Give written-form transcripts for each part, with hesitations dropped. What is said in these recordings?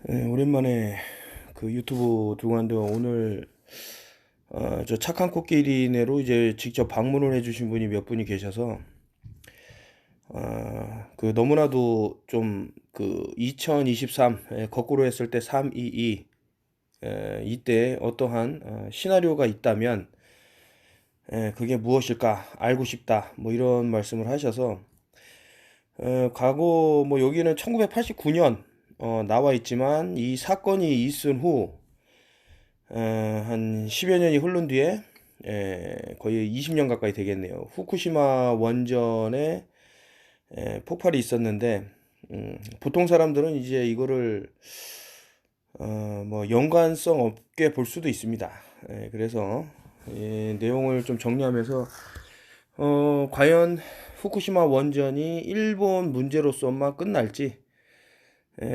오랜만에 그 유튜브 들고 왔는데 오늘 저 착한 코끼리네로 이제 직접 방문을 해주신 분이 몇 분이 계셔서 그 너무나도 좀 그 2023 거꾸로 했을 때 322 이때 어떠한 시나리오가 있다면 그게 무엇일까 알고 싶다 뭐 이런 말씀을 하셔서 과거 뭐 여기는 1989년 나와 있지만 이 사건이 있은 후 한 10여 년이 흐른 뒤에 거의 20년 가까이 되겠네요. 후쿠시마 원전에 폭발이 있었는데 보통 사람들은 이제 이거를 뭐 연관성 없게 볼 수도 있습니다. 그래서 내용을 좀 정리하면서 과연 후쿠시마 원전이 일본 문제로서만 끝날지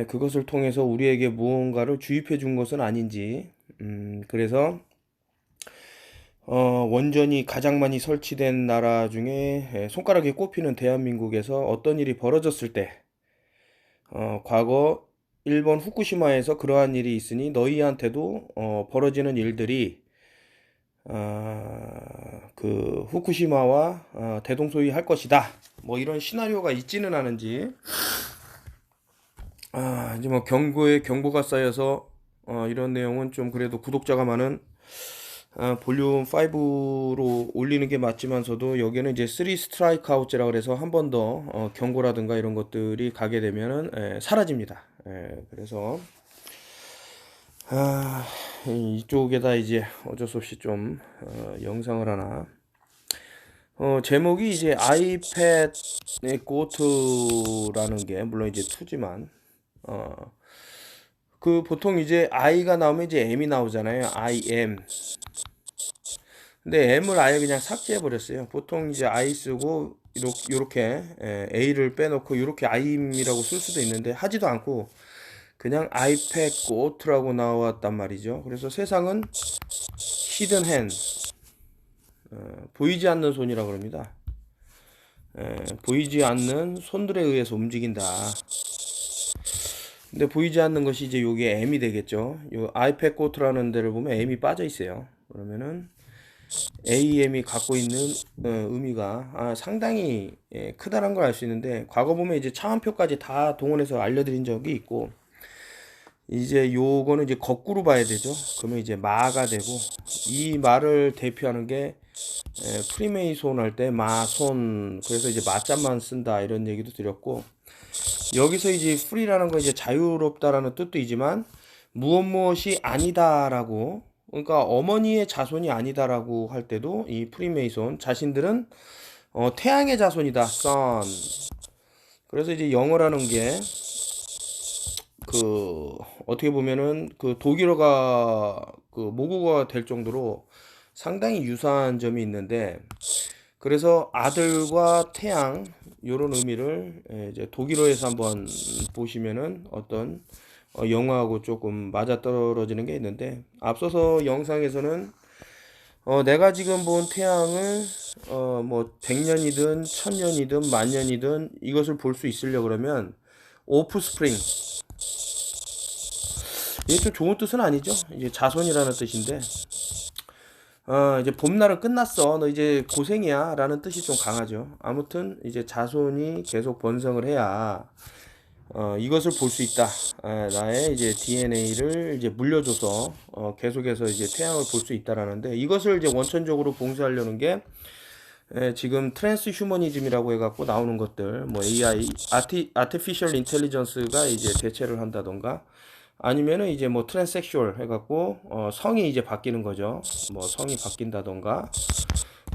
그것을 통해서 우리에게 무언가를 주입해 준 것은 아닌지 그래서 원전이 가장 많이 설치된 나라 중에 손가락에 꼽히는 대한민국에서 어떤 일이 벌어졌을 때 과거 일본 후쿠시마에서 그러한 일이 있으니 너희한테도 벌어지는 일들이 그 후쿠시마와 대동소이 할 것이다 뭐 이런 시나리오가 있지는 않은지 이제 뭐 경고에 경고가 쌓여서 이런 내용은 좀 그래도 구독자가 많은 볼륨 5로 올리는 게 맞지만서도 여기는 이제 3 스트라이크 아웃제라 그래서 한 번 더 경고라든가 이런 것들이 가게 되면은 사라집니다. 그래서 이쪽에다 이제 어쩔 수 없이 좀 영상을 하나 제목이 이제 아이패드의 고트라는 게 물론 이제 2지만 그 보통 이제 I가 나오면 이제 M이 나오잖아요. I am. 근데 M을 아예 그냥 삭제해 버렸어요. 보통 이제 I 쓰고 이렇게 A를 빼놓고 이렇게 Im이라고 쓸 수도 있는데 하지도 않고 그냥 아이패드 고트라고 나왔단 말이죠. 그래서 세상은 히든 핸 보이지 않는 손이라고 그럽니다. 보이지 않는 손들에 의해서 움직인다. 근데 보이지 않는 것이 이제 요게 M이 되겠죠. 요 아이패드 고트라는 데를 보면 M이 빠져 있어요. 그러면은 AM이 갖고 있는 의미가 상당히 크다는 걸 알 수 있는데 과거 보면 이제 차원표까지 다 동원해서 알려드린 적이 있고 이제 요거는 이제 거꾸로 봐야 되죠. 그러면 이제 마가 되고 이 마를 대표하는 게 프리메이손 할 때 마손 그래서 이제 마자만 쓴다 이런 얘기도 드렸고 여기서 이제 프리라는 건 이제 자유롭다라는 뜻도 있지만 무엇이 아니다라고 그러니까 어머니의 자손이 아니다라고 할 때도 이 프리메이손 자신들은 태양의 자손이다 sun 그래서 이제 영어라는 게 그 어떻게 보면은 그 독일어가 그 모국어가 될 정도로 상당히 유사한 점이 있는데 그래서 아들과 태양 요런 의미를 이제 독일어에서 한번 보시면은 어떤 영어하고 조금 맞아떨어지는 게 있는데 앞서서 영상에서는 내가 지금 본 태양을 뭐 100년이든 1000년이든 만년이든 이것을 볼 수 있으려 그러면 오프스프링 이게 좀 좋은 뜻은 아니죠. 이제 자손이라는 뜻인데 이제 봄날은 끝났어. 너 이제 고생이야. 라는 뜻이 좀 강하죠. 아무튼, 이제 자손이 계속 번성을 해야, 이것을 볼 수 있다. 나의 이제 DNA를 이제 물려줘서, 계속해서 이제 태양을 볼 수 있다라는데, 이것을 이제 원천적으로 봉쇄하려는 게, 지금 트랜스 휴머니즘이라고 해갖고 나오는 것들, 뭐 AI, 아티피셜 인텔리전스가 이제 대체를 한다던가, 아니면은 이제 뭐 트랜스섹슈얼 해갖고 성이 이제 바뀌는 거죠. 뭐 성이 바뀐다던가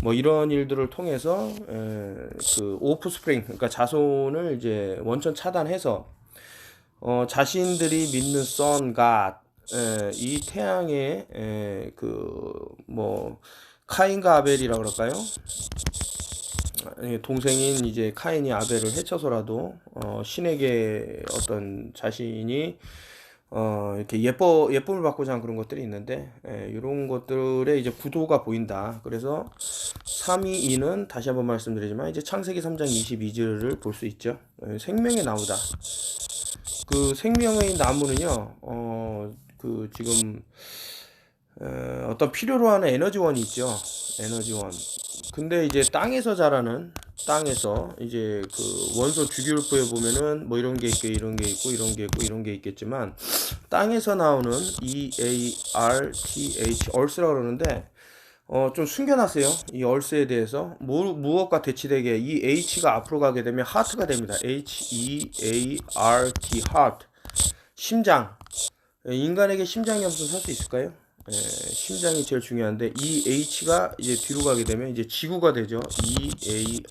뭐 이런 일들을 통해서 그 오프스프링 그러니까 자손을 이제 원천 차단해서 자신들이 믿는 선, 이 태양의 그 뭐 카인과 아벨이라 그럴까요? 동생인 이제 카인이 아벨을 해쳐서라도 신에게 어떤 자신이 이렇게 예쁨을 받고자 하는 그런 것들이 있는데, 이런 것들의 이제 구도가 보인다. 그래서 322는 다시 한번 말씀드리지만, 이제 창세기 3장 22절을 볼 수 있죠. 생명의 나무다. 그 생명의 나무는요, 그 지금 어떤 필요로 하는 에너지원이 있죠. 에너지원. 근데 이제 땅에서 자라는 땅에서 이제 그 원소 주기율표에 보면은 뭐 이런 게 있고 이런 게 있고 이런 게 있고 이런 게 있겠지만 땅에서 나오는 EARTH 얼스라고 그러는데 좀 숨겨놨어요. 이 얼스에 대해서 무엇과 대치되게 이 H가 앞으로 가게 되면 하트가 됩니다. HEART heart 심장. 인간에게 심장이 없으면 살 수 있을까요? 심장이 제일 중요한데 이 H가 이제 뒤로 가게 되면 이제 지구가 되죠. EARTH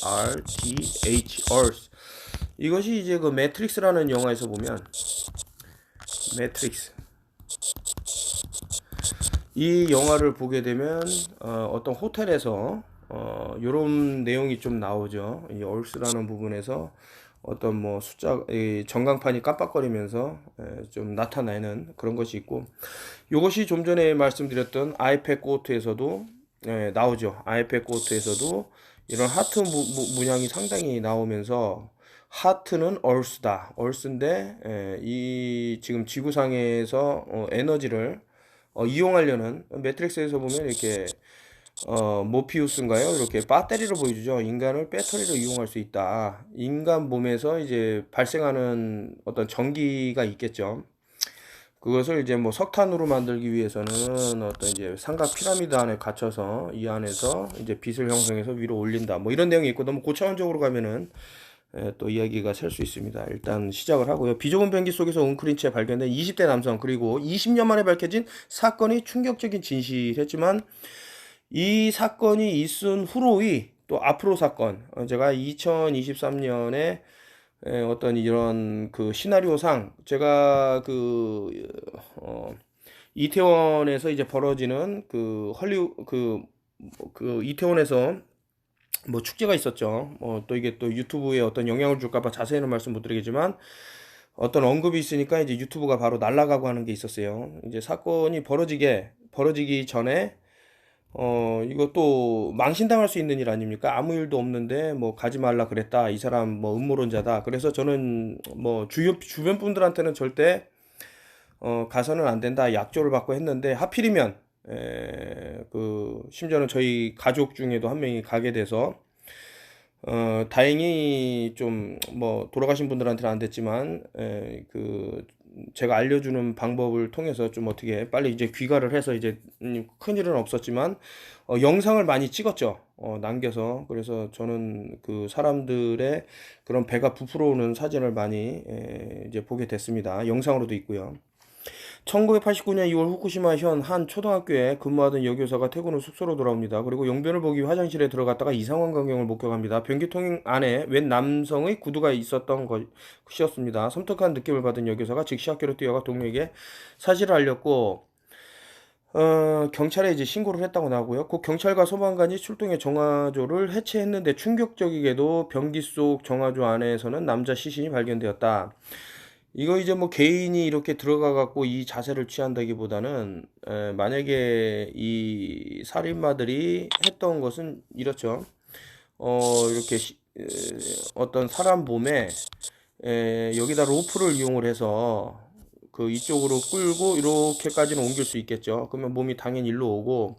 Earth. 이것이 이제 그 매트릭스라는 영화에서 보면 매트릭스 이 영화를 보게 되면 어떤 호텔에서 요런 내용이 좀 나오죠. 이 얼스라는 부분에서 어떤 뭐 숫자 이 전광판이 깜빡거리면서 좀 나타내는 그런 것이 있고 요것이 좀 전에 말씀드렸던 아이패 코트에서도 나오죠. 아이패 코트에서도 이런 하트 문양이 상당히 나오면서 하트는 얼스다. 얼스인데 이 지금 지구상에서 에너지를 이용하려는 매트릭스에서 보면 이렇게 모피우스인가요? 이렇게 배터리로 보여주죠. 인간을 배터리로 이용할 수 있다. 인간 몸에서 이제 발생하는 어떤 전기가 있겠죠. 그것을 이제 뭐 석탄으로 만들기 위해서는 어떤 이제 삼각 피라미드 안에 갇혀서 이 안에서 이제 빛을 형성해서 위로 올린다. 뭐 이런 내용이 있고 너무 고차원적으로 가면은 또 이야기가 셀 수 있습니다. 일단 시작을 하고요. 비좁은 변기 속에서 웅크린 채 발견된 20대 남성 그리고 20년 만에 밝혀진 사건이 충격적인 진실했지만 이 사건이 있은 후로의 또 앞으로 사건 제가 2023년에 어떤 이런 그 시나리오상 제가 그 이태원에서 이제 벌어지는 그 헐리우 그 이태원에서 뭐 축제가 있었죠. 또 이게 또 유튜브에 어떤 영향을 줄까봐 자세히는 말씀 못 드리겠지만 어떤 언급이 있으니까 이제 유튜브가 바로 날아가고 하는 게 있었어요. 이제 사건이 벌어지기 전에 이것도 망신당할 수 있는 일 아닙니까? 아무 일도 없는데 뭐 가지 말라 그랬다. 이 사람 뭐 음모론자다. 그래서 저는 뭐 주변 분들한테는 절대 가서는 안 된다. 약조를 받고 했는데 하필이면 그 심지어는 저희 가족 중에도 한 명이 가게 돼서 다행히 좀 뭐 돌아가신 분들한테는 안 됐지만 그 제가 알려주는 방법을 통해서 좀 어떻게 빨리 이제 귀가를 해서 이제 큰일은 없었지만 영상을 많이 찍었죠. 남겨서 그래서 저는 그 사람들의 그런 배가 부풀어 오는 사진을 많이 이제 보게 됐습니다. 영상으로도 있고요. 1989년 2월 후쿠시마 현 한 초등학교에 근무하던 여교사가 퇴근 후 숙소로 돌아옵니다. 그리고 용변을 보기 위해 화장실에 들어갔다가 이상한 광경을 목격합니다. 변기통 안에 웬 남성의 구두가 있었던 것이었습니다. 섬뜩한 느낌을 받은 여교사가 즉시 학교로 뛰어가 동료에게 사실을 알렸고 경찰에 이제 신고를 했다고 나오고요. 곧 경찰과 소방관이 출동해 정화조를 해체했는데 충격적이게도 변기 속 정화조 안에서는 남자 시신이 발견되었다. 이거 이제 뭐 개인이 이렇게 들어가 갖고 이 자세를 취한다기보다는 만약에 이 살인마들이 했던 것은 이렇죠. 이렇게 어떤 사람 몸에 여기다 로프를 이용을 해서 그 이쪽으로 끌고 이렇게까지는 옮길 수 있겠죠. 그러면 몸이 당연히 일로 오고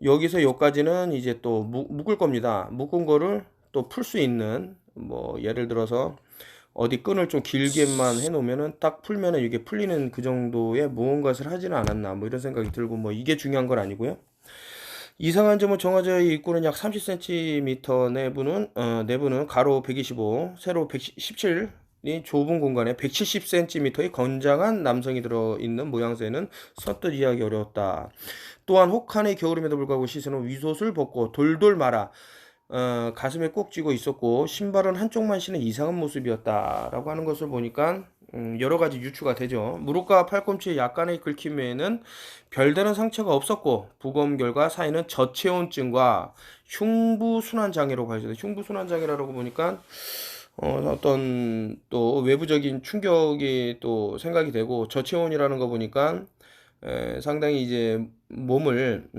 여기서 여기까지는 이제 또 묶을 겁니다. 묶은 거를 또 풀 수 있는 뭐 예를 들어서 어디 끈을 좀 길게만 해놓으면은 딱 풀면은 이게 풀리는 그 정도의 무언가를 하지는 않았나 뭐 이런 생각이 들고 뭐 이게 중요한 건 아니고요. 이상한 점은 정화조의 입구는 약 30cm 내부는 가로 125, 세로 117이 좁은 공간에 170cm의 건장한 남성이 들어있는 모양새는 선뜻 이해하기 어려웠다. 또한 혹한의 겨울임에도 불구하고 시선은 위솥을 벗고 돌돌 말아 가슴에 꼭 쥐고 있었고 신발은 한쪽만 신은 이상한 모습이었다라고 하는 것을 보니까 여러 가지 유추가 되죠. 무릎과 팔꿈치에 약간의 긁힘 외에는 별다른 상처가 없었고 부검 결과 사인은 저체온증과 흉부순환 장애로 발견돼. 흉부순환 장애라고 보니까 어떤 또 외부적인 충격이 또 생각이 되고 저체온이라는 거 보니까 상당히 이제 몸을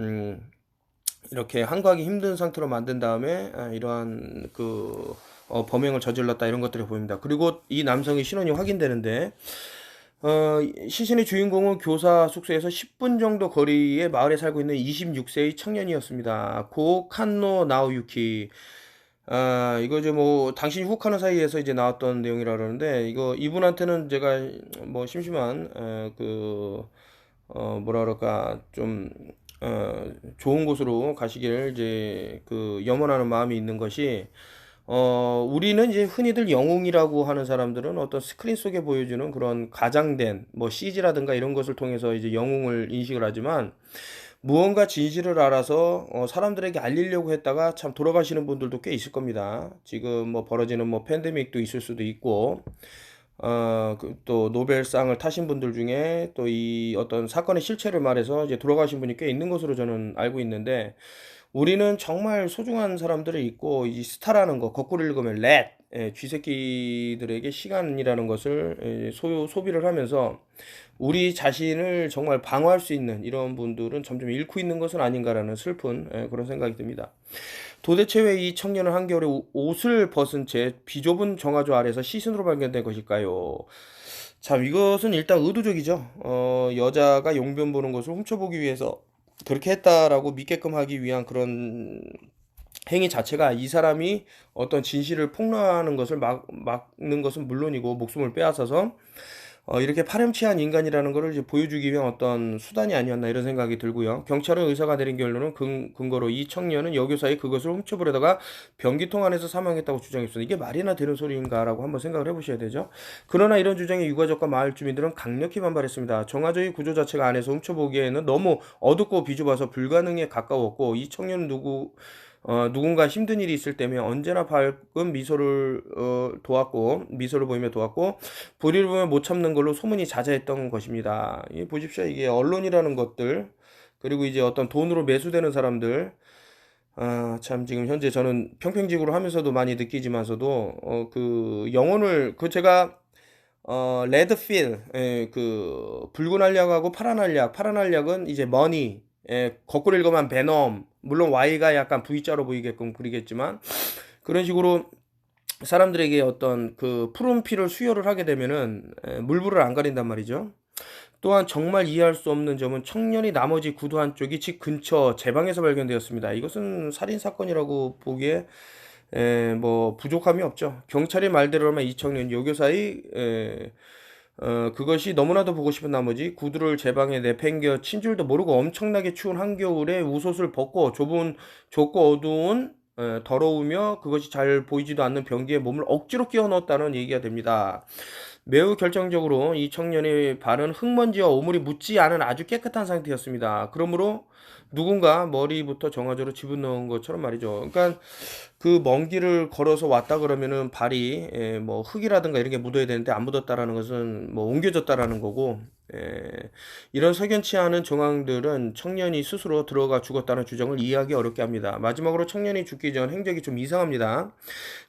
이렇게 한가하기 힘든 상태로 만든 다음에 이러한 그 범행을 저질렀다 이런 것들이 보입니다. 그리고 이 남성의 신원이 확인되는데 시신의 주인공은 교사 숙소에서 10분 정도 거리의 마을에 살고 있는 26세의 청년이었습니다. 고 칸노 나오유키. 이거 이제 뭐 당신이 훅하는 사이에서 이제 나왔던 내용이라 그러는데 이분한테는 제가 뭐 심심한 뭐라 그럴까 좀 좋은 곳으로 가시기를 이제 염원하는 마음이 있는 것이 우리는 이제 흔히들 영웅이라고 하는 사람들은 어떤 스크린 속에 보여주는 그런 과장된 뭐 CG라든가 이런 것을 통해서 이제 영웅을 인식을 하지만 무언가 진실을 알아서 사람들에게 알리려고 했다가 참 돌아가시는 분들도 꽤 있을 겁니다. 지금 뭐 벌어지는 뭐 팬데믹도 있을 수도 있고 또 노벨상을 타신 분들 중에 또 이 어떤 사건의 실체를 말해서 이제 돌아가신 분이 꽤 있는 것으로 저는 알고 있는데 우리는 정말 소중한 사람들을 잊고 이 스타라는 거 거꾸로 읽으면 렛 쥐새끼들에게 시간이라는 것을 소비를 하면서 우리 자신을 정말 방어할 수 있는 이런 분들은 점점 잃고 있는 것은 아닌가라는 슬픈 그런 생각이 듭니다. 도대체 왜 이 청년은 한겨울에 옷을 벗은 채 비좁은 정화조 아래서 시신으로 발견된 것일까요? 참 이것은 일단 의도적이죠. 여자가 용변 보는 것을 훔쳐보기 위해서 그렇게 했다라고 믿게끔 하기 위한 그런 행위 자체가 이 사람이 어떤 진실을 폭로하는 것을 막는 것은 물론이고 목숨을 빼앗아서 이렇게 파렴치한 인간이라는 것을 이제 보여주기 위한 어떤 수단이 아니었나 이런 생각이 들고요. 경찰은 의사가 내린 결론은 근거로 이 청년은 여교사의 그것을 훔쳐보려다가 변기통 안에서 사망했다고 주장했습니다. 이게 말이나 되는 소리인가라고 한번 생각을 해보셔야 되죠. 그러나 이런 주장에 유가족과 마을 주민들은 강력히 반발했습니다. 정화조의 구조 자체가 안에서 훔쳐보기에는 너무 어둡고 비좁아서 불가능에 가까웠고 이 청년은 누군가 힘든 일이 있을 때면 언제나 밝은 미소를 도왔고 미소를 보이며 도왔고 불의를 보면 못 참는 걸로 소문이 자자했던 것입니다. 보십시오. 이게 언론이라는 것들 그리고 이제 어떤 돈으로 매수되는 사람들 참 지금 현재 저는 평평지구로 하면서도 많이 느끼지만서도 영혼을 제가 레드필 붉은 알약하고 파란 알약은 이제 머니 거꾸로 읽으면 베놈 물론 Y가 약간 V자로 보이게끔 그리겠지만 그런 식으로 사람들에게 어떤 푸른 피를 수혈을 하게 되면은 물불을 안 가린단 말이죠. 또한 정말 이해할 수 없는 점은 청년이 나머지 구두 한쪽이 집 근처 제 방에서 발견되었습니다. 이것은 살인 사건이라고 보기에 뭐 부족함이 없죠. 경찰의 말대로라면 이 청년 여교사의 그것이 너무나도 보고 싶은 나머지 구두를 제 방에 내팽겨 친 줄도 모르고 엄청나게 추운 한겨울에 웃옷을 벗고 좁고 어두운 더러우며 그것이 잘 보이지도 않는 변기에 몸을 억지로 끼워 넣었다는 얘기가 됩니다. 매우 결정적으로 이 청년의 발은 흙먼지와 오물이 묻지 않은 아주 깨끗한 상태였습니다. 그러므로 누군가 머리부터 정화조로 집어넣은 것처럼 말이죠. 그러니까 먼 길을 걸어서 왔다 그러면은 발이 뭐 흙이라든가 이런 게 묻어야 되는데 안 묻었다라는 것은 뭐 옮겨졌다라는 거고 이런 석연치 않은 정황들은 청년이 스스로 들어가 죽었다는 주장을 이해하기 어렵게 합니다. 마지막으로 청년이 죽기 전 행적이 좀 이상합니다.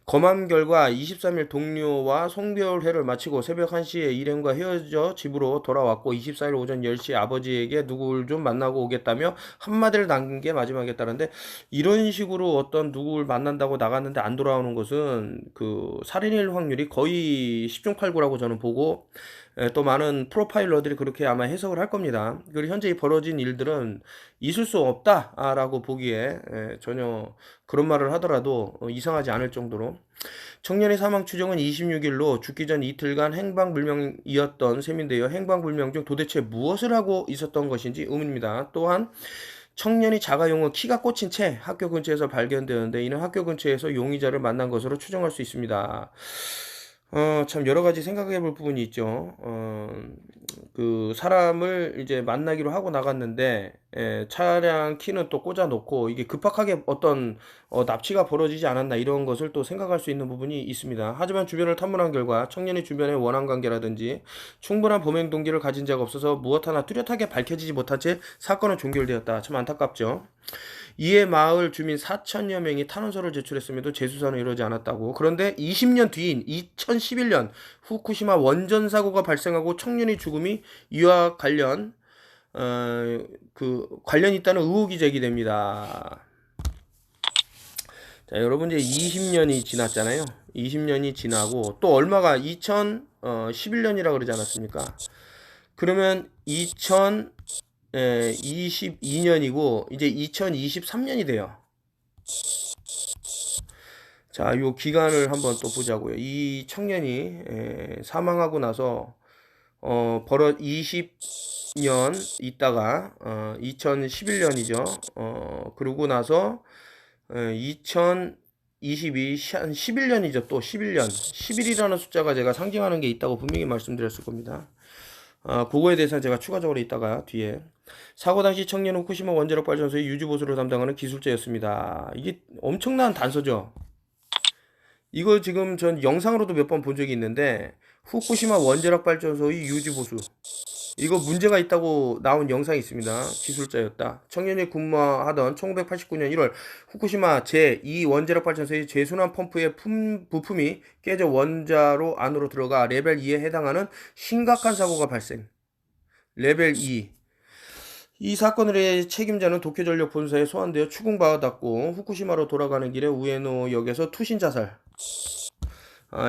검암 결과 23일 동료와 송별회를 마치고 새벽 1시에 일행과 헤어져 집으로 돌아왔고 24일 오전 10시 아버지에게 누구를 좀 만나고 오겠다며 한마디를 남긴 게 마지막이었다는데 이런 식으로 어떤 누구를 만난다고 나갔는데 안 돌아오는 것은 살인일 확률이 거의 10중 8구라고 저는 보고 또 많은 프로파일러들이 그렇게 아마 해석을 할 겁니다. 그리고 현재 이 벌어진 일들은 있을 수 없다라고 보기에 전혀 그런 말을 하더라도 이상하지 않을 정도로 청년의 사망 추정은 26일로 죽기 전 이틀간 행방불명이었던 셈인데요. 행방불명 중 도대체 무엇을 하고 있었던 것인지 의문입니다. 또한 청년이 자가용은 키가 꽂힌 채 학교 근처에서 발견되었는데 이는 학교 근처에서 용의자를 만난 것으로 추정할 수 있습니다. 참 여러 가지 생각해 볼 부분이 있죠. 사람을 이제 만나기로 하고 나갔는데, 차량 키는 또 꽂아 놓고, 이게 급박하게 어떤, 납치가 벌어지지 않았나, 이런 것을 또 생각할 수 있는 부분이 있습니다. 하지만 주변을 탐문한 결과, 청년이 주변의 원한 관계라든지, 충분한 범행 동기를 가진 자가 없어서 무엇 하나 뚜렷하게 밝혀지지 못한 채 사건은 종결되었다. 참 안타깝죠. 이에 마을 주민 4천여 명이 탄원서를 제출했음에도 재수사는 이루어지지 않았다고. 그런데 20년 뒤인 2011년 후쿠시마 원전 사고가 발생하고 청년의 죽음이 이와 관련이 있다는 의혹이 제기됩니다. 자, 여러분 이제 20년이 지났잖아요. 20년이 지나고 또 얼마가 2011년이라 그러지 않았습니까? 그러면 2022년이고 이제 2023년이 돼요. 자, 요 기간을 한번 또 보자고요. 이 청년이 사망하고 나서 벌어 20년 있다가 2011년이죠. 그러고 나서 2022 한 11년이죠. 또 11년. 11이라는 숫자가 제가 상징하는 게 있다고 분명히 말씀드렸을 겁니다. 그거에 대해서는 제가 추가적으로 이따가 뒤에 사고 당시 청년 후쿠시마 원자력 발전소의 유지 보수를 담당하는 기술자였습니다. 이게 엄청난 단서죠. 이거 지금 전 영상으로도 몇 번 본 적이 있는데 후쿠시마 원자력 발전소의 유지 보수 이거 문제가 있다고 나온 영상이 있습니다. 기술자였다. 청년이 근무하던 1989년 1월 후쿠시마 제2 원자력 발전소의 제순환 펌프의 부품이 깨져 원자로 안으로 들어가 레벨 2에 해당하는 심각한 사고가 발생. 레벨 2. 이 사건의 책임자는 도쿄전력 본사에 소환되어 추궁받았고 후쿠시마로 돌아가는 길에 우에노 역에서 투신 자살.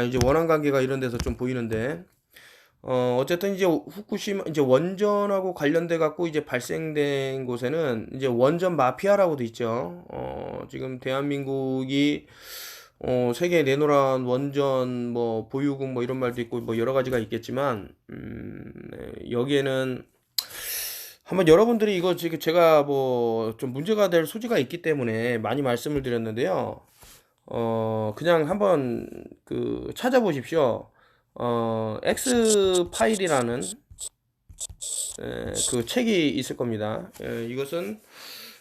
이제 원한 관계가 이런 데서 좀 보이는데 어쨌든 이제 후쿠시마 이제 원전하고 관련돼 갖고 이제 발생된 곳에는 이제 원전 마피아라고도 있죠. 지금 대한민국이 세계에 내놓으란 원전 뭐 보유국 뭐 이런 말도 있고 뭐 여러 가지가 있겠지만 여기에는 한번 여러분들이 이거 지금 제가 뭐 좀 문제가 될 소지가 있기 때문에 많이 말씀을 드렸는데요. 그냥 한번 그 찾아보십시오. X 파일이라는 그 책이 있을 겁니다. 이것은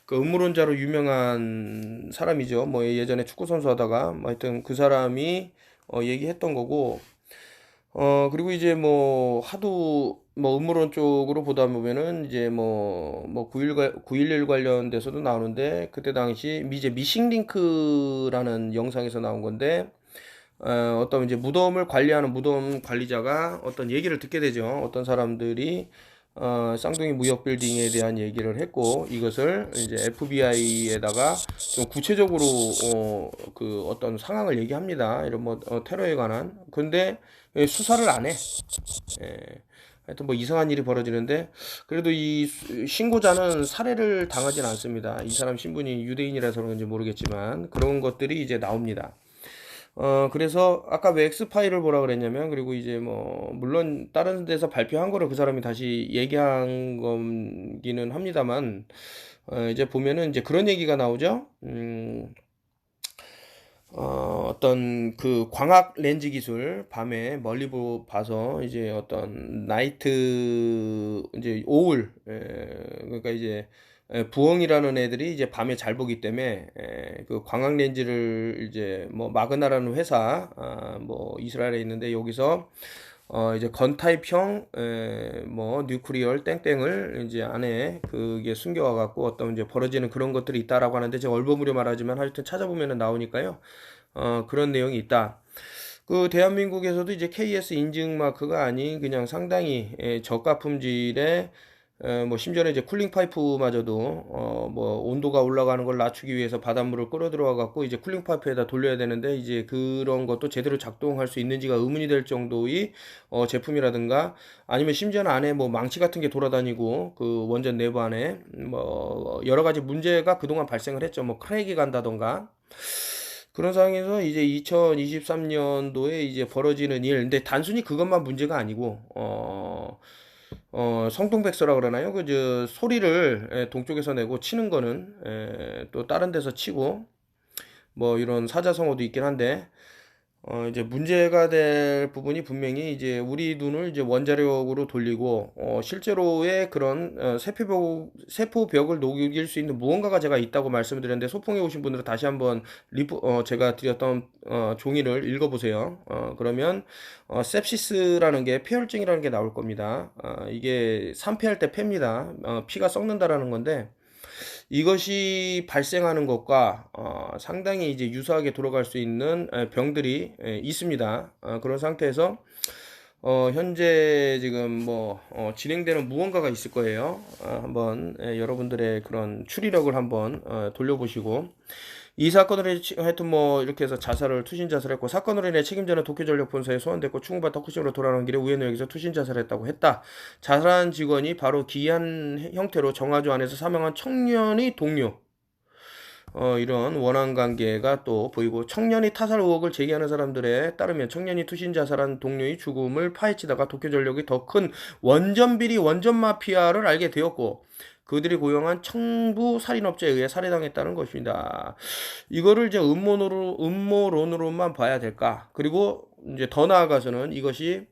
그 음모론자로 유명한 사람이죠. 뭐 예전에 축구 선수 하다가 뭐 하여튼 그 사람이 얘기했던 거고. 그리고 이제 뭐 하도 뭐 음모론 쪽으로 보다 보면은 이제 뭐 9.11 관련돼서도 나오는데 그때 당시 이제 미싱링크라는 영상에서 나온 건데 어떤 이제 무덤을 관리하는 무덤 관리자가 어떤 얘기를 듣게 되죠. 어떤 사람들이 쌍둥이 무역 빌딩에 대한 얘기를 했고 이것을 이제 FBI에다가 좀 구체적으로 그 어떤 상황을 얘기합니다. 이런 뭐 테러에 관한. 근데 수사를 안 해. 예. 하여튼 뭐 이상한 일이 벌어지는데 그래도 이 신고자는 살해를 당하진 않습니다. 이 사람 신분이 유대인이라서 그런지 모르겠지만 그런 것들이 이제 나옵니다. 그래서 아까 왜 X파일을 보라 그랬냐면 그리고 이제 뭐 물론 다른 데서 발표한 거를 그 사람이 다시 얘기한 거기는 합니다만 이제 보면은 이제 그런 얘기가 나오죠. 어떤 그 광학 렌즈 기술 밤에 멀리 봐서 이제 어떤 나이트 이제 오울 그러니까 이제 부엉이라는 애들이 이제 밤에 잘 보기 때문에 그 광학 렌즈를 이제 뭐 마그나라는 회사 뭐 이스라엘에 있는데 여기서 이제 건타입형 뭐 뉴클리얼 땡땡을 이제 안에 그게 숨겨와 갖고 어떤 이제 벌어지는 그런 것들이 있다라고 하는데 제가 얼버무려 말하지만 하여튼 찾아보면은 나오니까요. 그런 내용이 있다. 그 대한민국에서도 이제 KS 인증 마크가 아닌 그냥 상당히 저가 품질의 뭐 심지어는 이제 쿨링 파이프마저도 뭐 온도가 올라가는 걸 낮추기 위해서 바닷물을 끌어 들어와 갖고 이제 쿨링 파이프에다 돌려야 되는데 이제 그런 것도 제대로 작동할 수 있는지가 의문이 될 정도의 제품이라든가 아니면 심지어는 안에 뭐 망치 같은 게 돌아다니고 그 원전 내부 안에 뭐 여러 가지 문제가 그동안 발생을 했죠. 뭐 크랙이 간다던가 그런 상황에서 이제 2023년도에 이제 벌어지는 일, 근데 단순히 그것만 문제가 아니고, 성동백서라 그러나요? 그, 소리를 동쪽에서 내고 치는 거는, 또 다른 데서 치고, 뭐 이런 사자성어도 있긴 한데, 이제 문제가 될 부분이 분명히 이제 우리 눈을 이제 원자력으로 돌리고, 실제로의 그런, 세포벽을 녹일 수 있는 무언가가 제가 있다고 말씀드렸는데, 소풍에 오신 분들은 다시 한번 제가 드렸던, 종이를 읽어보세요. 그러면, sepsis라는 게 폐혈증이라는 게 나올 겁니다. 이게 산패할 때 폐입니다. 피가 썩는다라는 건데, 이것이 발생하는 것과 상당히 이제 유사하게 돌아갈 수 있는 병들이 있습니다. 그런 상태에서 현재 지금 뭐 진행되는 무언가가 있을 거예요. 한번 여러분들의 그런 추리력을 한번 돌려보시고 이 사건으로 하여튼 뭐 이렇게 해서 투신 자살했고, 사건으로 인해 책임자는 도쿄전력 본사에 소환됐고 충무반 덕후식으로 돌아오는 길에 우연히 여기서 투신 자살했다고 했다. 자살한 직원이 바로 기이한 형태로 정화조 안에서 사망한 청년의 동료. 이런 원한 관계가 또 보이고, 청년이 타살 의혹을 제기하는 사람들에 따르면 청년이 투신 자살한 동료의 죽음을 파헤치다가 도쿄전력이 더 큰 원전 비리, 원전 마피아를 알게 되었고, 그들이 고용한 청부 살인업자에 의해 살해당했다는 것입니다. 이거를 이제 음모론으로만 봐야 될까? 그리고 이제 더 나아가서는 이것이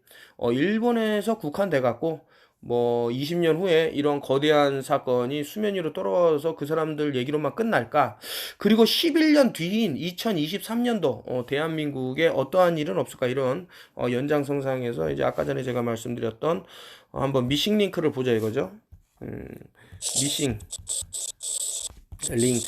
일본에서 국한돼 갖고 뭐 20년 후에 이런 거대한 사건이 수면 위로 떨어져서 그 사람들 얘기로만 끝날까? 그리고 11년 뒤인 2023년도 대한민국에 어떠한 일은 없을까? 이런 연장선상에서 이제 아까 전에 제가 말씀드렸던 한번 미싱 링크를 보자 이거죠. 미싱 링크.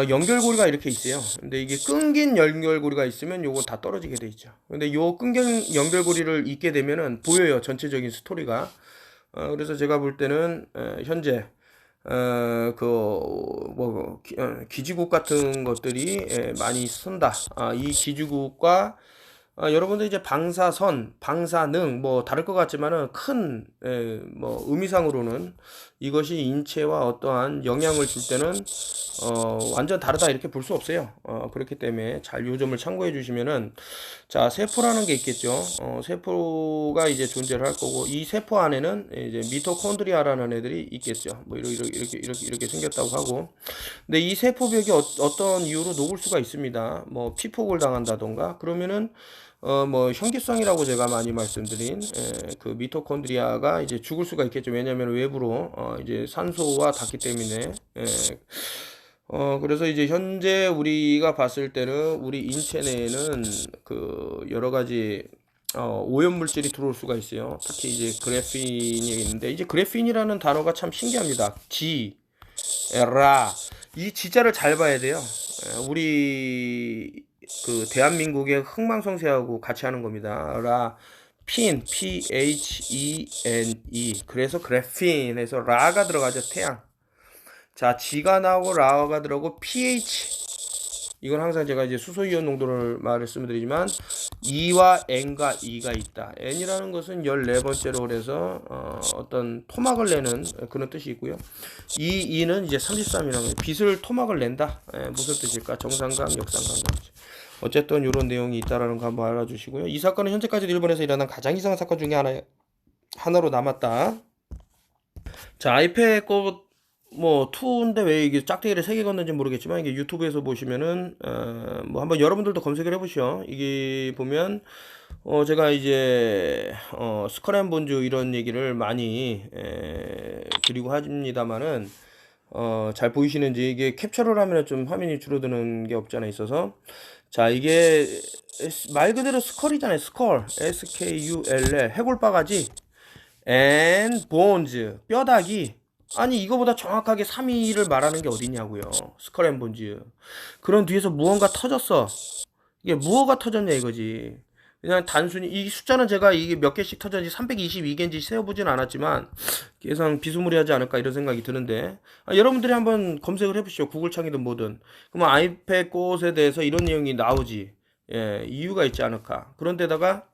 연결고리가 이렇게 있어요. 근데 이게 끊긴 연결고리가 있으면 요거 다 떨어지게 돼 있죠. 근데 요 끊긴 연결고리를 잊게 되면은 보여요. 전체적인 스토리가. 그래서 제가 볼 때는 현재 기지국 같은 것들이 많이 쓴다. 이 기지국과 여러분들 이제 방사선, 방사능 뭐 다를 것 같지만은 큰 뭐 의미상으로는 이것이 인체와 어떠한 영향을 줄 때는 완전 다르다 이렇게 볼 수 없어요. 그렇기 때문에 잘 요 점을 참고해 주시면은, 자, 세포라는 게 있겠죠. 세포가 이제 존재를 할 거고, 이 세포 안에는 이제 미토콘드리아라는 애들이 있겠죠. 뭐 이렇게 생겼다고 하고, 근데 이 세포벽이 어떤 이유로 녹을 수가 있습니다. 뭐 피폭을 당한다던가, 그러면은 뭐 현기성이라고 제가 많이 말씀드린 그 미토콘드리아가 이제 죽을 수가 있겠죠. 왜냐하면 외부로 이제 산소와 닿기 때문에. 그래서 이제 현재 우리가 봤을 때는 우리 인체 내에는 그 여러 가지 오염 물질이 들어올 수가 있어요. 특히 이제 그래핀이 있는데, 이제 그래핀이라는 단어가 참 신기합니다. 이 지자를 잘 봐야 돼요. 우리 그 대한민국의 흥망성쇠하고 같이 하는 겁니다. PHENE. 그래서 그래핀에서 라가 들어가죠. 태양. 자, G가 나오고 라가 들어가고 pH. 이건 항상 제가 이제 수소이온 농도를 말씀드리지만 E와 N과 E가 있다. N이라는 것은 14번째로 그래서 어떤 토막을 내는 그런 뜻이 있고요. E는 이제 33이라는 거예요. 빛을 토막을 낸다. 무슨 뜻일까? 정상각, 역삼각. 어쨌든 이런 내용이 있다라는 거 한번 알아주시고요. 이 사건은 현재까지 일본에서 일어난 가장 이상한 사건 중에 하나로 남았다. 자, 아이패드 뭐 2인데 왜 이게 짝대기를 3개 걷는지 모르겠지만, 이게 유튜브에서 보시면은 뭐 한번 여러분들도 검색을 해보시오. 이게 보면 제가 이제 스컬앤본즈 이런 얘기를 많이 드리고 합니다만은 잘 보이시는지, 이게 캡처를 하면 좀 화면이 줄어드는 게 없지 않아 있어서, 자, 이게 말 그대로 스컬이잖아요. 스컬, SKULL, 해골바가지, and bones, 뼈다귀. 아니, 이거보다 정확하게 3위를 말하는 게 어디냐고요. 스컬앤본즈. 그런 뒤에서 무언가 터졌어. 이게 무엇가 터졌냐 이거지. 그냥 단순히 이 숫자는 제가 이게 몇 개씩 터졌는지 322개인지 세어보진 않았지만 예상 비스무리하지 않을까 이런 생각이 드는데, 여러분들이 한번 검색을 해보시죠. 구글 창이든 뭐든. 그러면 아이패드 꽃에 대해서 이런 내용이 나오지. 이유가 있지 않을까. 그런데다가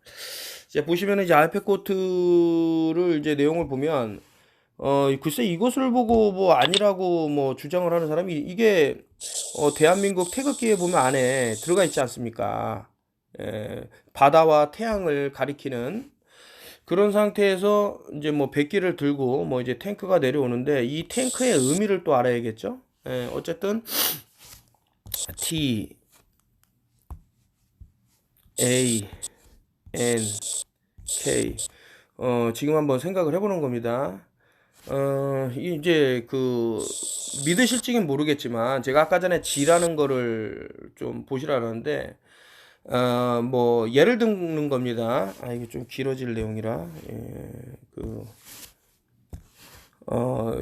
이제 보시면은 이제 아이패드 꽃을 이제 내용을 보면 글쎄 이것을 보고 뭐 아니라고 뭐 주장을 하는 사람이, 이게 대한민국 태극기에 보면 안에 들어가 있지 않습니까? 바다와 태양을 가리키는 그런 상태에서 이제 뭐 백기를 들고 뭐 이제 탱크가 내려오는데, 이 탱크의 의미를 또 알아야겠죠? 어쨌든 T A N K 지금 한번 생각을 해보는 겁니다. 이제 믿으실지는 모르겠지만 제가 아까 전에 G라는 거를 좀 보시라는데, 뭐 예를 드는 겁니다. 이게 좀 길어질 내용이라.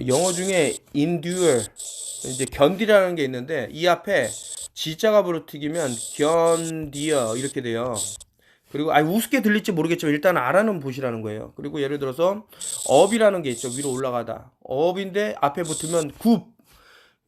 영어 중에 endure, 이제 견디라는 게 있는데, 이 앞에 G자가 부르튀기면 견디어 이렇게 돼요. 그리고 우습게 들릴지 모르겠지만 일단 알아는 보시라는 거예요. 그리고 예를 들어서 업이라는 게 있죠. 위로 올라가다. 업인데 앞에 붙으면 굽.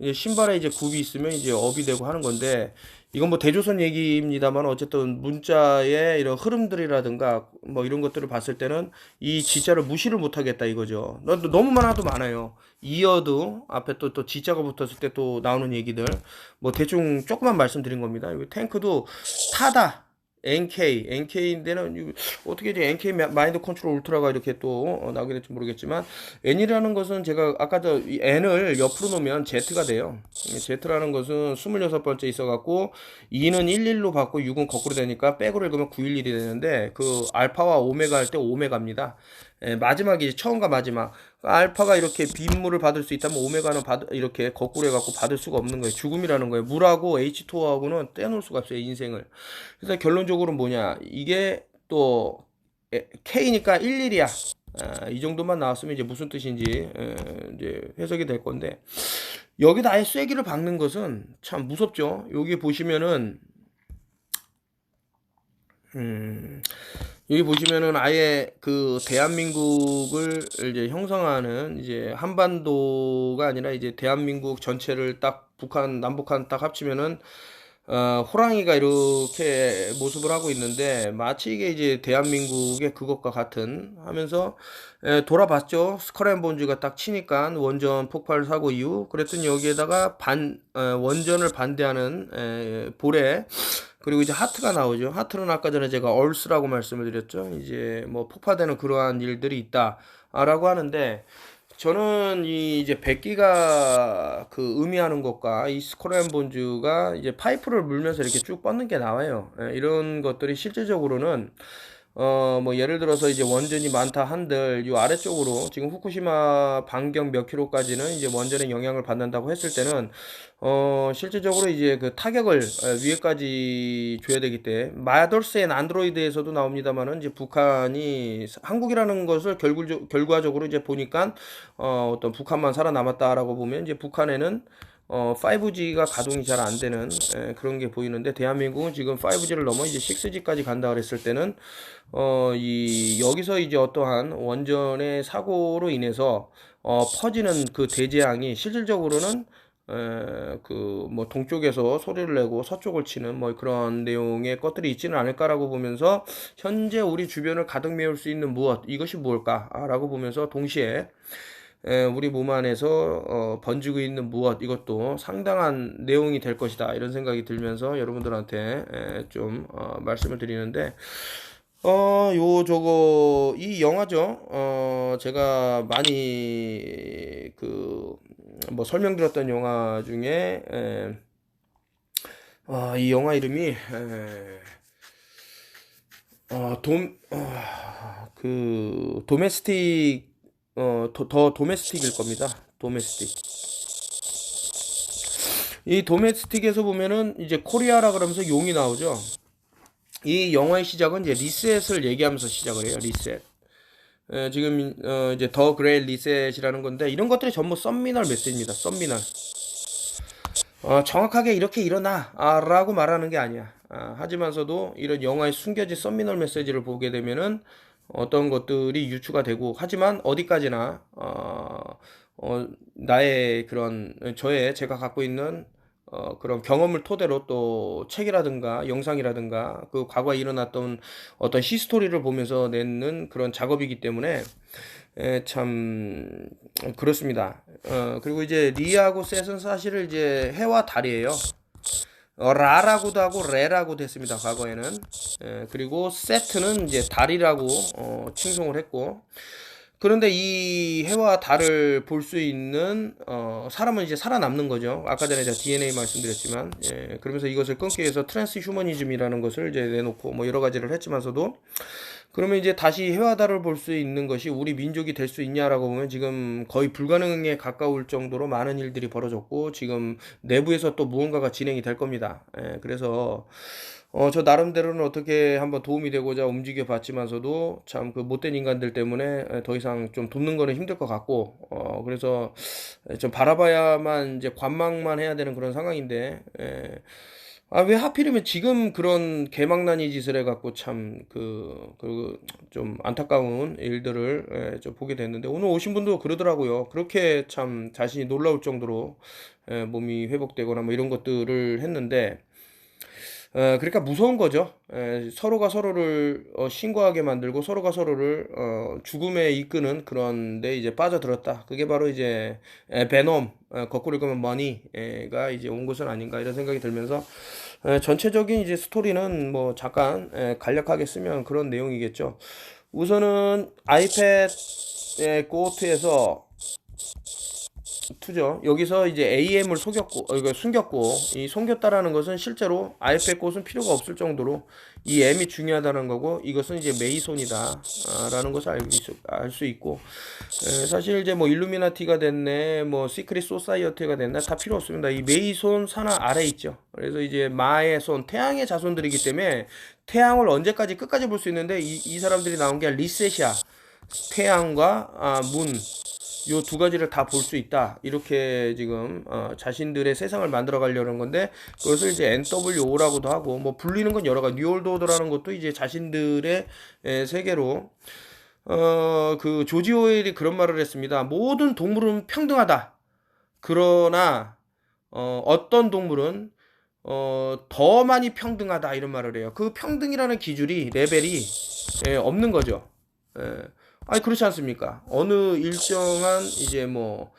이제 신발에 이제 굽이 있으면 이제 업이 되고 하는 건데, 이건 뭐 대조선 얘기입니다만 어쨌든 문자의 이런 흐름들이라든가 뭐 이런 것들을 봤을 때는 이 지자를 무시를 못 하겠다 이거죠. 너무 많아도 많아요. 이어도 앞에 또 지자가 붙었을 때 또 나오는 얘기들 뭐 대충 조금만 말씀드린 겁니다. 이 탱크도 타다 NK인데는 어떻게 이제 NK 마인드 컨트롤 울트라가 이렇게 또 나오게 될지 모르겠지만, N이라는 것은 제가 아까 이 N을 옆으로 놓으면 Z가 돼요. Z라는 것은 26번째 있어갖고 2는 11로 받고 6은 거꾸로 되니까 백으로 읽으면 911이 되는데, 그 알파와 오메가 할 때 오메가입니다. 마지막이 처음과 마지막. 알파가 이렇게 빗물을 받을 수 있다면 오메가는 이렇게 거꾸로 해갖고 받을 수가 없는 거예요. 죽음이라는 거예요. 물하고 H2O하고는 떼놓을 수가 없어요, 인생을. 그래서 결론적으로 뭐냐, 이게 또 K니까 11이야. 이 정도만 나왔으면 이제 무슨 뜻인지 이제 해석이 될 건데, 여기다 아예 쐐기를 박는 것은 참 무섭죠. 여기 보시면은 여기 보시면은 아예 그 대한민국을 이제 형성하는 이제 한반도가 아니라 이제 대한민국 전체를 딱 북한, 남북한 딱 합치면은 호랑이가 이렇게 모습을 하고 있는데, 마치 이게 이제 대한민국의 그것과 같은 하면서 돌아봤죠. 스컬앤본즈가 딱 치니까 원전 폭발 사고 이후, 그랬더니 여기에다가 원전을 반대하는 볼에, 그리고 이제 하트가 나오죠. 하트는 아까 전에 제가 얼스라고 말씀을 드렸죠. 이제 뭐 폭파되는 그러한 일들이 있다라고 하는데, 저는 이 이제 백기가 그 의미하는 것과 이 스콜앤본즈가 이제 파이프를 물면서 이렇게 쭉 뻗는 게 나와요. 이런 것들이 실질적으로는 뭐 예를 들어서 이제 원전이 많다 한들 요 아래쪽으로 지금 후쿠시마 반경 몇 킬로까지는 이제 원전에 영향을 받는다고 했을 때는 실질적으로 이제 그 타격을 위에까지 줘야 되기 때문에, 마더스 앤 안드로이드에서도 나옵니다만은 이제 북한이 한국이라는 것을 결과적으로 이제 보니까 어떤 북한만 살아남았다라고 보면 이제 북한에는 5G가 가동이 잘 안 되는 그런 게 보이는데, 대한민국은 지금 5G를 넘어 이제 6G까지 간다 그랬을 때는 여기서 이제 어떠한 원전의 사고로 인해서 퍼지는 그 대재앙이 실질적으로는 그 뭐 동쪽에서 소리를 내고 서쪽을 치는 뭐 그런 내용의 것들이 있지는 않을까라고 보면서, 현재 우리 주변을 가득 메울 수 있는 무엇, 이것이 무엇일까라고 보면서 동시에 우리 몸 안에서 번지고 있는 무엇, 이것도 상당한 내용이 될 것이다, 이런 생각이 들면서 여러분들한테 좀 말씀을 드리는데, 이 영화죠. 제가 많이 뭐 설명드렸던 영화 중에 이 영화 이름이 도메스틱, 더 도메스틱일 겁니다. 도메스틱. 이 도메스틱에서 보면은 이제 코리아라 그러면서 용이 나오죠. 이 영화의 시작은 이제 리셋을 얘기하면서 시작을 해요. 리셋. 지금 이제 더 그레일 리셋이라는 건데, 이런 것들이 전부 썸미널 메시지입니다. 썸미널. 정확하게 이렇게 일어나 라고 말하는 게 아니야. 하지만서도 이런 영화에 숨겨진 서미널 메시지를 보게 되면은 어떤 것들이 유추가 되고, 하지만 어디까지나 나의 그런 제가 갖고 있는 그런 경험을 토대로 또 책이라든가 영상이라든가 그 과거에 일어났던 어떤 히스토리를 보면서 내는 그런 작업이기 때문에 참 그렇습니다. 그리고 이제 리하고 셋은 사실은 이제 해와 달이에요. 라라고도 하고 레라고도 했습니다, 과거에는. 그리고 세트는 이제 달이라고 칭송을 했고, 그런데 이 해와 달을 볼 수 있는 사람은 이제 살아남는 거죠. 아까 전에 제가 DNA 말씀드렸지만, 그러면서 이것을 끊기 위해서 트랜스 휴머니즘이라는 것을 이제 내놓고 뭐 여러 가지를 했지만서도, 그러면 이제 다시 해와 달을 볼 수 있는 것이 우리 민족이 될 수 있냐라고 보면 지금 거의 불가능에 가까울 정도로 많은 일들이 벌어졌고, 지금 내부에서 또 무언가가 진행이 될 겁니다. 그래서 저 나름대로는 어떻게 한번 도움이 되고자 움직여 봤지만서도 참 그 못된 인간들 때문에 더 이상 좀 돕는 거는 힘들 것 같고, 그래서 좀 바라봐야만, 이제 관망만 해야 되는 그런 상황인데, 아, 왜 하필이면 지금 그런 개망나니 짓을 해갖고 참, 좀 안타까운 일들을 좀 보게 됐는데, 오늘 오신 분도 그러더라고요. 그렇게 참 자신이 놀라울 정도로 몸이 회복되거나 뭐 이런 것들을 했는데, 그러니까 무서운 거죠. 서로가 서로를 신고하게 만들고 서로가 서로를 죽음에 이끄는 그런 데 이제 빠져들었다. 그게 바로 이제 베놈, 거꾸로 읽으면 머니가 이제 온 것은 아닌가 이런 생각이 들면서 전체적인 이제 스토리는 뭐 잠깐 간략하게 쓰면 그런 내용이겠죠. 우선은 아이패드 고트에서 투죠. 여기서 이제 AM을 속였고, 이거 숨겼고, 이 숨겼다라는 것은 실제로 아이패드 꽃은 필요가 없을 정도로 이 M이 중요하다는 거고, 이것은 이제 메이손이다, 라는 것을 알 수 있고, 사실 이제 뭐 일루미나티가 됐네, 뭐 시크릿 소사이어티가 됐나, 다 필요 없습니다. 이 메이손 산하 아래 있죠. 그래서 이제 마의 손, 태양의 자손들이기 때문에 태양을 언제까지 끝까지 볼 수 있는데, 이 사람들이 나온 게 리셋이야. 태양과 문, 요 두 가지를 다 볼 수 있다. 이렇게 지금 자신들의 세상을 만들어 가려는 건데 그것을 이제 NWO라고도 하고 뭐 불리는 건 여러 가지 뉴월드 오더라는 것도 이제 자신들의 세계로 그 조지 오웰이 그런 말을 했습니다. 모든 동물은 평등하다. 그러나 어떤 동물은 더 많이 평등하다 이런 말을 해요. 그 평등이라는 기준이 레벨이 없는 거죠. 예. 아니 그렇지 않습니까? 어느 일정한 이제 뭐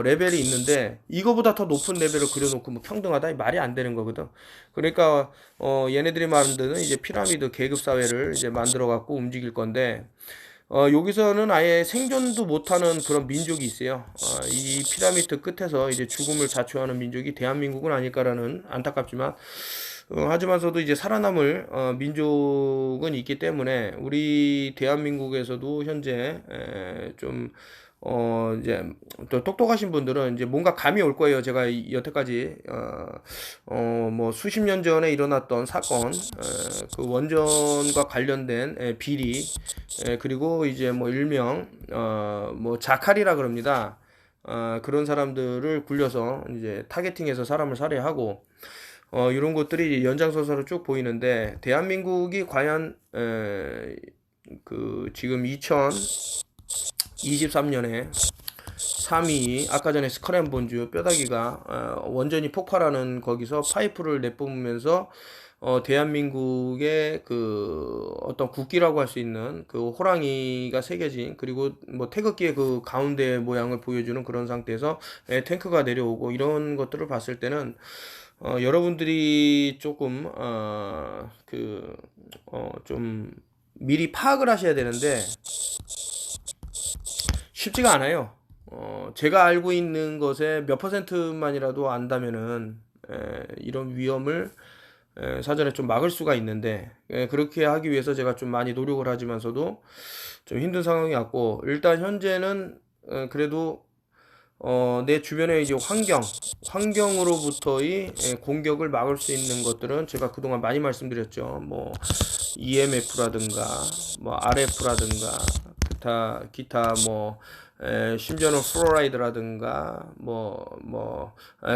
레벨이 있는데 이거보다 더 높은 레벨을 그려놓고 뭐 평등하다 이 말이 안 되는 거거든. 그러니까 얘네들이 만드는 이제 피라미드 계급 사회를 이제 만들어 갖고 움직일 건데 여기서는 아예 생존도 못하는 그런 민족이 있어요. 이 피라미드 끝에서 이제 죽음을 자초하는 민족이 대한민국은 아닐까라는 안타깝지만 하지만서도 이제 살아남을 민족은 있기 때문에 우리 대한민국에서도 현재 좀 이제 또 똑똑하신 분들은 이제 뭔가 감이 올 거예요. 제가 여태까지 뭐 수십 년 전에 일어났던 사건, 그 원전과 관련된 비리, 그리고 이제 뭐 일명 뭐 자칼이라 그럽니다. 그런 사람들을 굴려서 이제 타겟팅해서 사람을 살해하고 이런 것들이 연장선상으로 쭉 보이는데 대한민국이 과연 그 지금 2023년에 3위 아까 전에 스크램본주 뼈다귀가 원전이 폭발하는 거기서 파이프를 내뿜으면서 대한민국의 그 어떤 국기라고 할 수 있는 그 호랑이가 새겨진 그리고 뭐 태극기의 그 가운데 모양을 보여주는 그런 상태에서 탱크가 내려오고 이런 것들을 봤을 때는 여러분들이 조금 좀 미리 파악을 하셔야 되는데 쉽지가 않아요. 제가 알고 있는 것의 몇 퍼센트만이라도 안다면은 이런 위험을 사전에 좀 막을 수가 있는데 그렇게 하기 위해서 제가 좀 많이 노력을 하지만서도 좀 힘든 상황이 왔고 일단 현재는 그래도 내 주변의 이제 환경으로부터의 공격을 막을 수 있는 것들은 제가 그동안 많이 말씀드렸죠. 뭐 EMF라든가 뭐 RF라든가 기타 뭐 심지어는 플로라이드라든가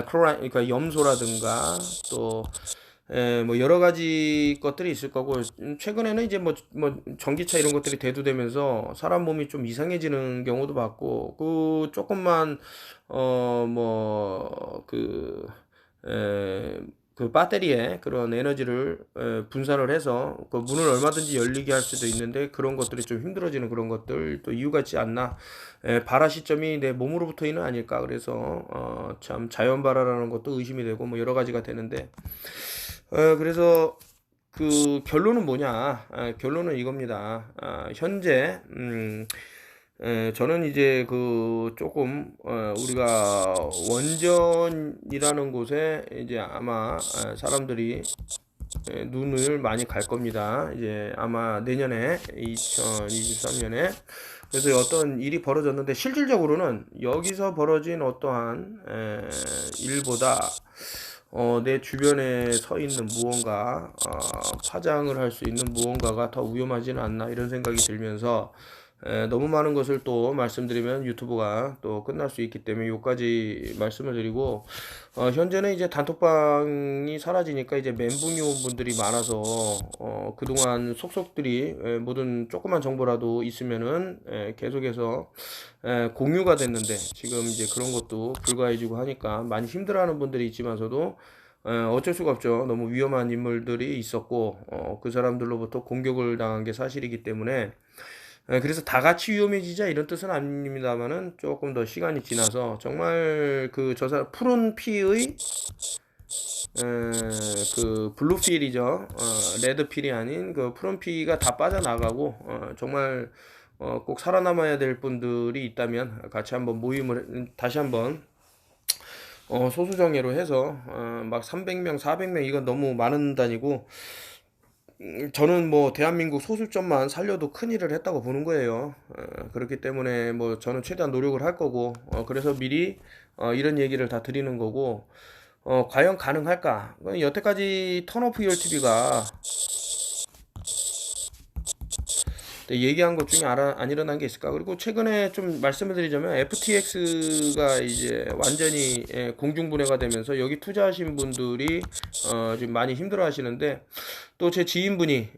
그러니까 염소라든가 또 뭐 여러 가지 것들이 있을 거고 최근에는 이제 뭐 전기차 이런 것들이 대두되면서 사람 몸이 좀 이상해지는 경우도 봤고 그 조금만 그 배터리에 그런 에너지를 분산을 해서 그 문을 얼마든지 열리게 할 수도 있는데 그런 것들이 좀 힘들어지는 그런 것들 또 이유가 있지 않나. 발화 시점이 내 몸으로부터는 아닐까. 그래서 참 자연 발화라는 것도 의심이 되고 뭐 여러 가지가 되는데 그래서 그 결론은 뭐냐? 결론은 이겁니다. 현재 저는 이제 그 조금 우리가 원전이라는 곳에 이제 아마 사람들이 눈을 많이 갈 겁니다. 이제 아마 내년에 2023년에 그래서 어떤 일이 벌어졌는데 실질적으로는 여기서 벌어진 어떠한 일보다 내 주변에 서 있는 무언가 파장을 할 수 있는 무언가가 더 위험하지는 않나 이런 생각이 들면서 너무 많은 것을 또 말씀드리면 유튜브가 또 끝날 수 있기 때문에 요까지 말씀을 드리고, 현재는 이제 단톡방이 사라지니까 이제 멘붕이 온 분들이 많아서, 그동안 속속들이 모든 조그만 정보라도 있으면은 계속해서 공유가 됐는데, 지금 이제 그런 것도 불가해지고 하니까 많이 힘들어하는 분들이 있지만서도 어쩔 수가 없죠. 너무 위험한 인물들이 있었고, 그 사람들로부터 공격을 당한 게 사실이기 때문에, 그래서 다 같이 위험해지자 이런 뜻은 아닙니다만은 조금 더 시간이 지나서 정말 그 저사 푸른 피의 그 블루필이죠. 레드필이 아닌 그 푸른 피가 다 빠져나가고, 정말 꼭 살아남아야 될 분들이 있다면 같이 한번 모임을 다시 한번 소수정예로 해서 막 300명, 400명 이건 너무 많은 단위고, 저는 뭐 대한민국 소수점만 살려도 큰일을 했다고 보는 거예요. 그렇기 때문에 뭐 저는 최대한 노력을 할 거고, 그래서 미리 이런 얘기를 다 드리는 거고, 과연 가능할까? 여태까지 턴오프 열TV가 얘기한 것 중에 안 일어난 게 있을까? 그리고 최근에 좀 말씀을 드리자면 FTX가 이제 완전히 공중분해가 되면서 여기 투자하신 분들이 지금 많이 힘들어 하시는데, 또 제 지인분이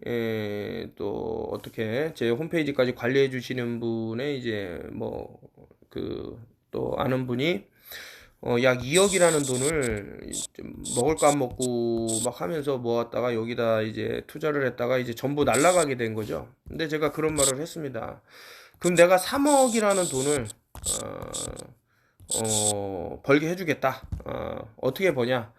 또 어떻게 제 홈페이지까지 관리해 주시는 분의 이제 뭐 그 또 아는 분이 약 2억이라는 돈을 좀 먹을 거 안 먹고 막 하면서 모았다가 여기다 이제 투자를 했다가 이제 전부 날라가게 된 거죠. 근데 제가 그런 말을 했습니다. 그럼 내가 3억이라는 돈을 벌게 해주겠다. 어떻게 버냐?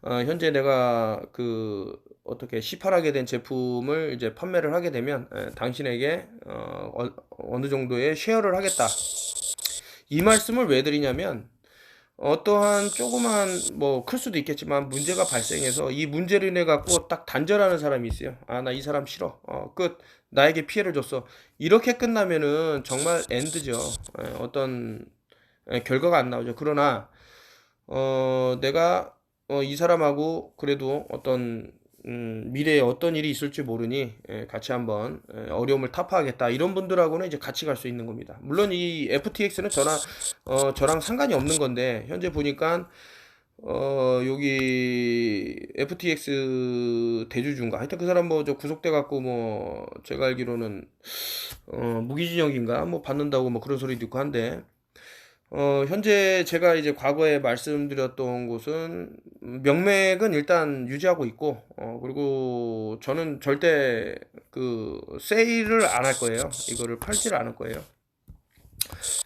현재 내가 그 어떻게 시팔하게 된 제품을 이제 판매를 하게 되면 당신에게 어느 정도의 쉐어를 하겠다. 이 말씀을 왜 드리냐면, 어떠한 조그만 뭐 클 수도 있겠지만 문제가 발생해서 이 문제로 인해 갖고 딱 단절하는 사람이 있어요. 아, 나 이 사람 싫어. 끝. 나에게 피해를 줬어. 이렇게 끝나면은 정말 엔드죠. 어떤 결과가 안 나오죠. 그러나 내가 이 사람하고 그래도 어떤 미래에 어떤 일이 있을지 모르니 같이 한번 어려움을 타파하겠다 이런 분들하고는 이제 같이 갈 수 있는 겁니다. 물론 이 FTX는 저랑 상관이 없는 건데, 현재 보니까 여기 FTX 대주주인가 하여튼 그 사람 뭐 저 구속돼 갖고 뭐 제가 알기로는 무기징역인가 뭐 받는다고 뭐 그런 소리도 있고 한데, 현재 제가 이제 과거에 말씀드렸던 곳은 명맥은 일단 유지하고 있고, 그리고 저는 절대 그 세일을 안 할 거예요. 이거를 팔지를 않을 거예요.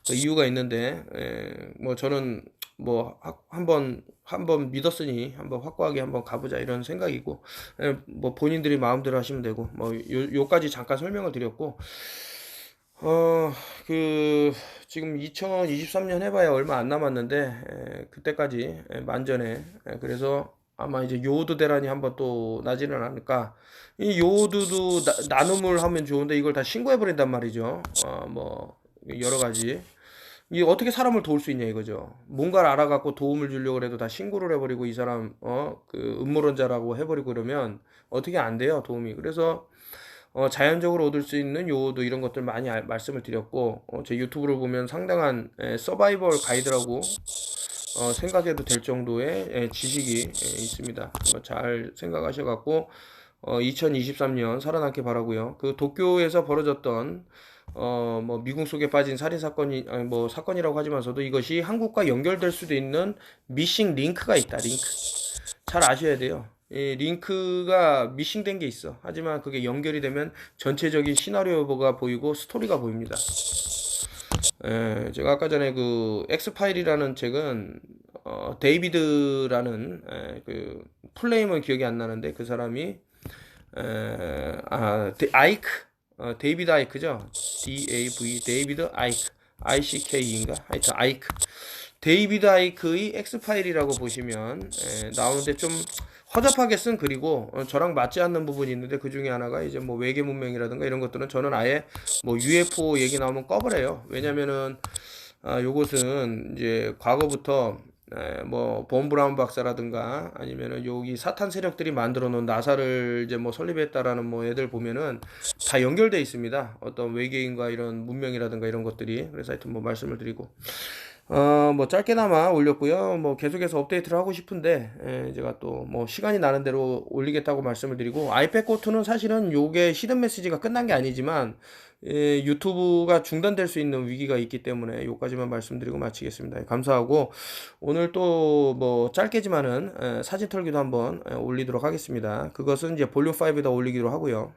그 이유가 있는데, 뭐 저는 뭐 한번 믿었으니 한번 확고하게 한번 가보자 이런 생각이고, 뭐 본인들이 마음대로 하시면 되고, 뭐 요까지 잠깐 설명을 드렸고, 어, 그, 지금 2023년 해봐야 얼마 안 남았는데, 그때까지 만전에, 그래서 아마 이제 요오드 대란이 한번 또 나지는 않을까. 이 요오드도 나눔을 하면 좋은데 이걸 다 신고해버린단 말이죠. 뭐, 여러 가지. 이 어떻게 사람을 도울 수 있냐 이거죠. 뭔가를 알아갖고 도움을 주려고 해도 다 신고를 해버리고 이 사람, 그 음모론자라고 해버리고 그러면 어떻게 안 돼요, 도움이. 그래서 자연적으로 얻을 수 있는 요도 이런 것들 많이 말씀을 드렸고, 제 유튜브를 보면 상당한 서바이벌 가이드라고 생각해도 될 정도의 지식이 있습니다. 잘 생각하셔갖고 2023년 살아남길 바라고요. 그 도쿄에서 벌어졌던 뭐 미궁 속에 빠진 살인 사건이 아니 뭐 사건이라고 하지만서도 이것이 한국과 연결될 수도 있는 미싱 링크가 있다. 링크 잘 아셔야 돼요. 이 링크가 미싱된 게 있어. 하지만 그게 연결이 되면 전체적인 시나리오가 보이고 스토리가 보입니다. 제가 아까 전에 그 엑스파일이라는 책은 데이비드라는 그 풀네임은 기억이 안 나는데 그 사람이 아이크 데이비드 아이크죠. DAV 데이비드 아이크 ICK인가 하여튼 아이크 데이비드 아이크의 엑스파일이라고 보시면 나오는데 좀 허접하게 쓴 글이고 저랑 맞지 않는 부분이 있는데 그 중에 하나가 이제 뭐 외계 문명이라든가 이런 것들은 저는 아예 뭐 UFO 얘기 나오면 꺼버려요. 왜냐면은 요것은 이제 과거부터 뭐 본 브라운 박사라든가 아니면은 여기 사탄 세력들이 만들어 놓은 나사를 이제 뭐 설립했다라는 뭐 애들 보면은 다 연결돼 있습니다. 어떤 외계인과 이런 문명이라든가 이런 것들이. 그래서 하여튼 뭐 말씀을 드리고 뭐 짧게나마 올렸고요. 뭐 계속해서 업데이트를 하고 싶은데 제가 또 뭐 시간이 나는 대로 올리겠다고 말씀을 드리고, 아이패드2는 사실은 요게 히든 메시지가 끝난 게 아니지만 유튜브가 중단될 수 있는 위기가 있기 때문에 요까지만 말씀드리고 마치겠습니다. 감사하고, 오늘 또 뭐 짧게지만은 사진 털기도 한번 올리도록 하겠습니다. 그것은 이제 볼륨 5에다 올리기로 하고요.